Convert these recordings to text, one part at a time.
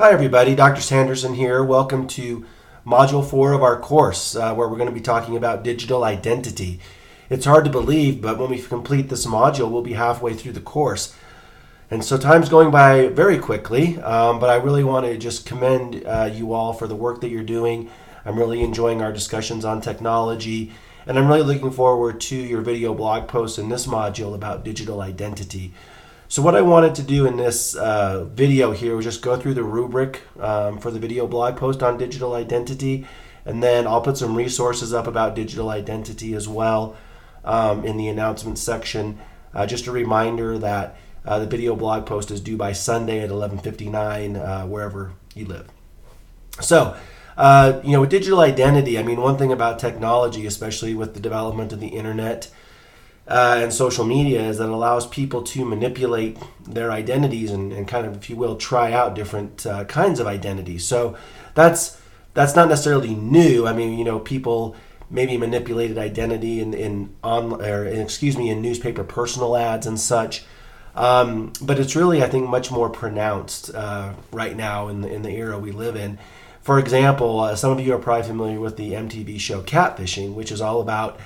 Hi everybody, Dr. Sanderson here. Welcome to Module 4 of our course where we're going to be talking about digital identity. It's hard to believe, but when we complete this module, we'll be halfway through the course. And so time's going by very quickly, but I really want to just commend you all for the work that you're doing. I'm really enjoying our discussions on technology, and I'm really looking forward to your video blog posts in this module about digital identity. So what I wanted to do in this video here was just go through the rubric for the video blog post on digital identity, and then I'll put some resources up about digital identity as well in the announcements section. Just a reminder that the video blog post is due by Sunday at 11:59 wherever you live. So, with digital identity, I mean, one thing about technology, especially with the development of the internet and social media, is that it allows people to manipulate their identities and kind of, if you will, try out different kinds of identities. So that's not necessarily new. I mean, people maybe manipulated identity in newspaper personal ads and such. But it's really, I think, much more pronounced right now in the era we live in. For example, some of you are probably familiar with the MTV show Catfishing, which is all about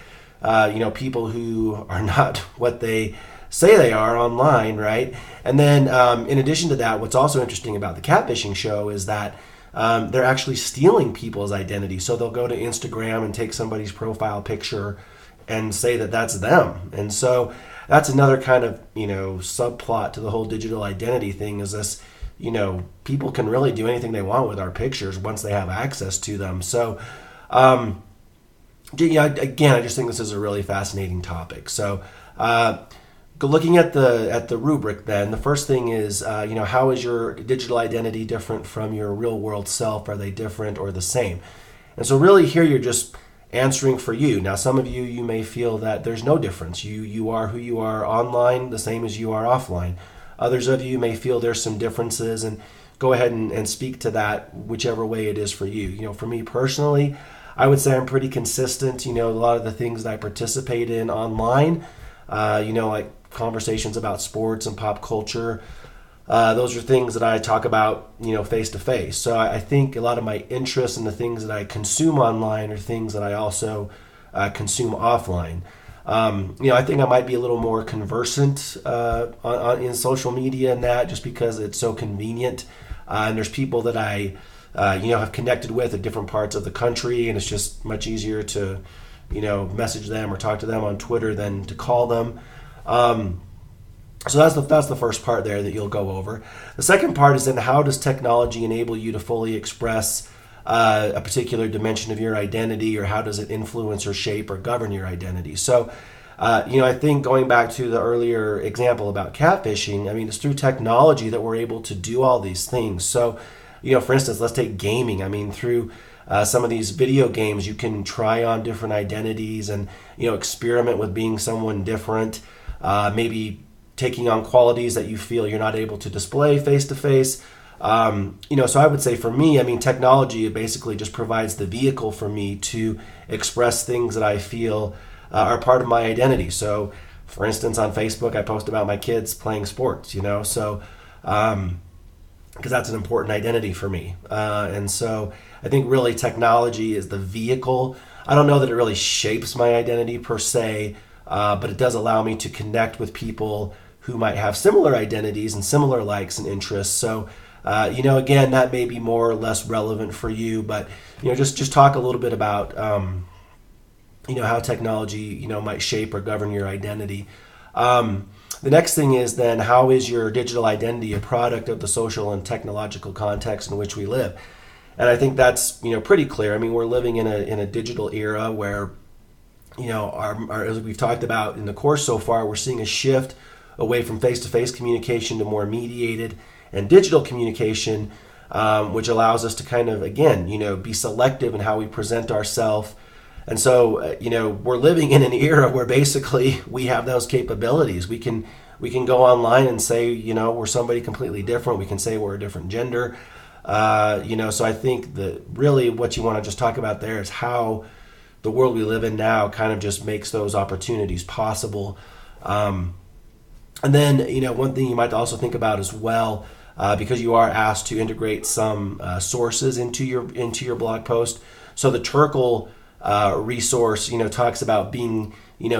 people who are not what they say they are online, right? And then in addition to that, what's also interesting about the catfishing show is that they're actually stealing people's identity. So they'll go to Instagram and take somebody's profile picture and say that that's them. And so that's another kind of, subplot to the whole digital identity thing, is this, people can really do anything they want with our pictures once they have access to them. So, again, I just think this is a really fascinating topic. So, looking at the rubric, then the first thing is, how is your digital identity different from your real world self? Are they different or the same? And so, really, here you're just answering for you. Now, some of you may feel that there's no difference. You are who you are online, the same as you are offline. Others of you may feel there's some differences, and go ahead and speak to that, whichever way it is for you. For me personally, I would say I'm pretty consistent. A lot of the things that I participate in online, like conversations about sports and pop culture, those are things that I talk about, face to face. So I think a lot of my interests and the things that I consume online are things that I also consume offline. I think I might be a little more conversant in social media and that, just because it's so convenient. And there's people that I have connected with at different parts of the country, and it's just much easier to, message them or talk to them on Twitter than to call them. So that's the first part there that you'll go over. The second part is then, how does technology enable you to fully express a particular dimension of your identity, or how does it influence or shape or govern your identity? So, I think going back to the earlier example about catfishing, I mean, it's through technology that we're able to do all these things. So, for instance, let's take gaming. I mean, through some of these video games, you can try on different identities and, experiment with being someone different, maybe taking on qualities that you feel you're not able to display face to face. So I would say for me, I mean, technology basically just provides the vehicle for me to express things that I feel are part of my identity. So, for instance, on Facebook, I post about my kids playing sports, so because that's an important identity for me. And so I think really technology is the vehicle. I don't know that it really shapes my identity per se, but it does allow me to connect with people who might have similar identities and similar likes and interests. So, again, that may be more or less relevant for you, but, just talk a little bit about, how technology, might shape or govern your identity. The next thing is then, how is your digital identity a product of the social and technological context in which we live? And I think that's, pretty clear. I mean, we're living in a digital era where, our as we've talked about in the course so far, we're seeing a shift away from face-to-face communication to more mediated and digital communication, which allows us to kind of, again, be selective in how we present ourselves. And so, we're living in an era where basically we have those capabilities. We can go online and say, we're somebody completely different. We can say we're a different gender. So I think that really what you want to just talk about there is how the world we live in now kind of just makes those opportunities possible. And then, one thing you might also think about as well, because you are asked to integrate some sources into your blog post. So the Turkle resource, talks about being,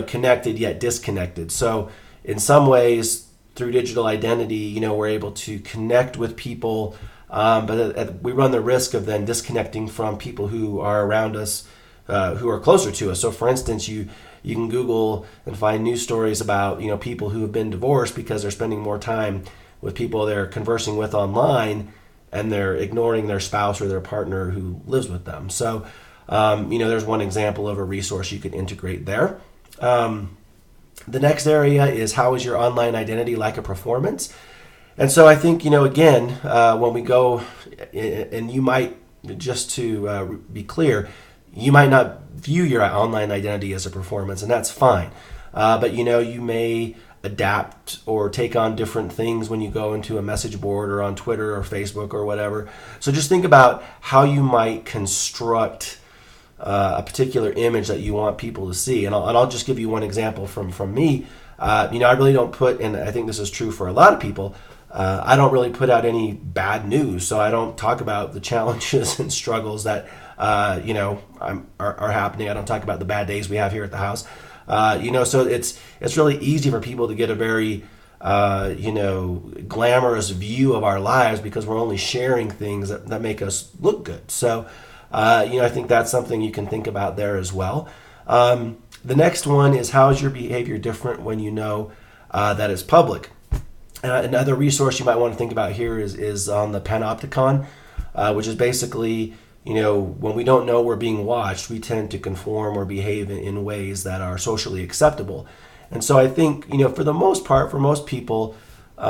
connected yet disconnected. So in some ways, through digital identity, we're able to connect with people, but we run the risk of then disconnecting from people who are around us, who are closer to us. So for instance, you can Google and find news stories about, people who have been divorced because they're spending more time with people they're conversing with online, and they're ignoring their spouse or their partner who lives with them. So, there's one example of a resource you can integrate there. The next area is, how is your online identity like a performance? And so I think, again, when we go, and you might, just to be clear, you might not view your online identity as a performance, and that's fine. But, you may adapt or take on different things when you go into a message board or on Twitter or Facebook or whatever. So just think about how you might construct a particular image that you want people to see. And I'll just give you one example from me. I really don't put, and I think this is true for a lot of people, I don't really put out any bad news. So I don't talk about the challenges and struggles that, are happening. I don't talk about the bad days we have here at the house. So it's really easy for people to get a very, glamorous view of our lives because we're only sharing things that make us look good. So, I think that's something you can think about there as well. The next one is, how is your behavior different when you know that it's public? Another resource you might want to think about here is on the Panopticon, which is basically, when we don't know we're being watched, we tend to conform or behave in ways that are socially acceptable. And so I think, for the most part, for most people, they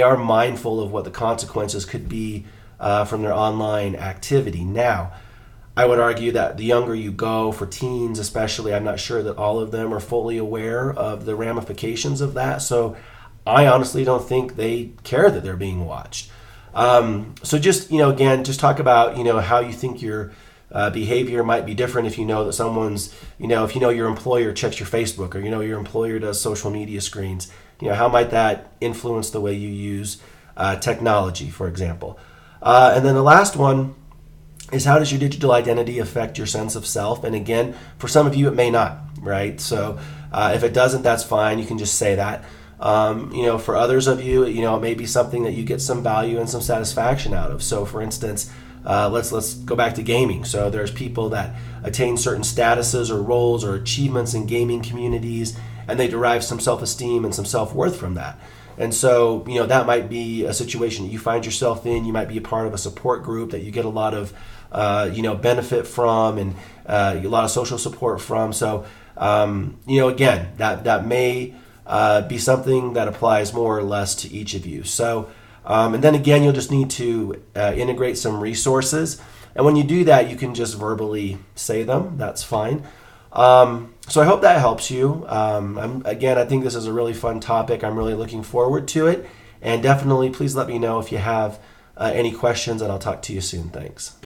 are mindful of what the consequences could be from their online activity. Now, I would argue that the younger you go, for teens especially, I'm not sure that all of them are fully aware of the ramifications of that. So I honestly don't think they care that they're being watched. So just, again, just talk about, how you think your behavior might be different if you know that someone's, if your employer checks your Facebook, or, your employer does social media screens, how might that influence the way you use technology, for example. And then the last one is, how does your digital identity affect your sense of self? And again, for some of you, it may not, right? So if it doesn't, that's fine. You can just say that. For others of you, it may be something that you get some value and some satisfaction out of. So for instance, let's go back to gaming. So there's people that attain certain statuses or roles or achievements in gaming communities, and they derive some self-esteem and some self-worth from that. And so, that might be a situation that you find yourself in. You might be a part of a support group that you get a lot of, benefit from, and a lot of social support from. So, again, that may be something that applies more or less to each of you. So, and then again, you'll just need to integrate some resources. And when you do that, you can just verbally say them. That's fine. So I hope that helps you. I think this is a really fun topic. I'm really looking forward to it. And definitely, please let me know if you have any questions, and I'll talk to you soon. Thanks.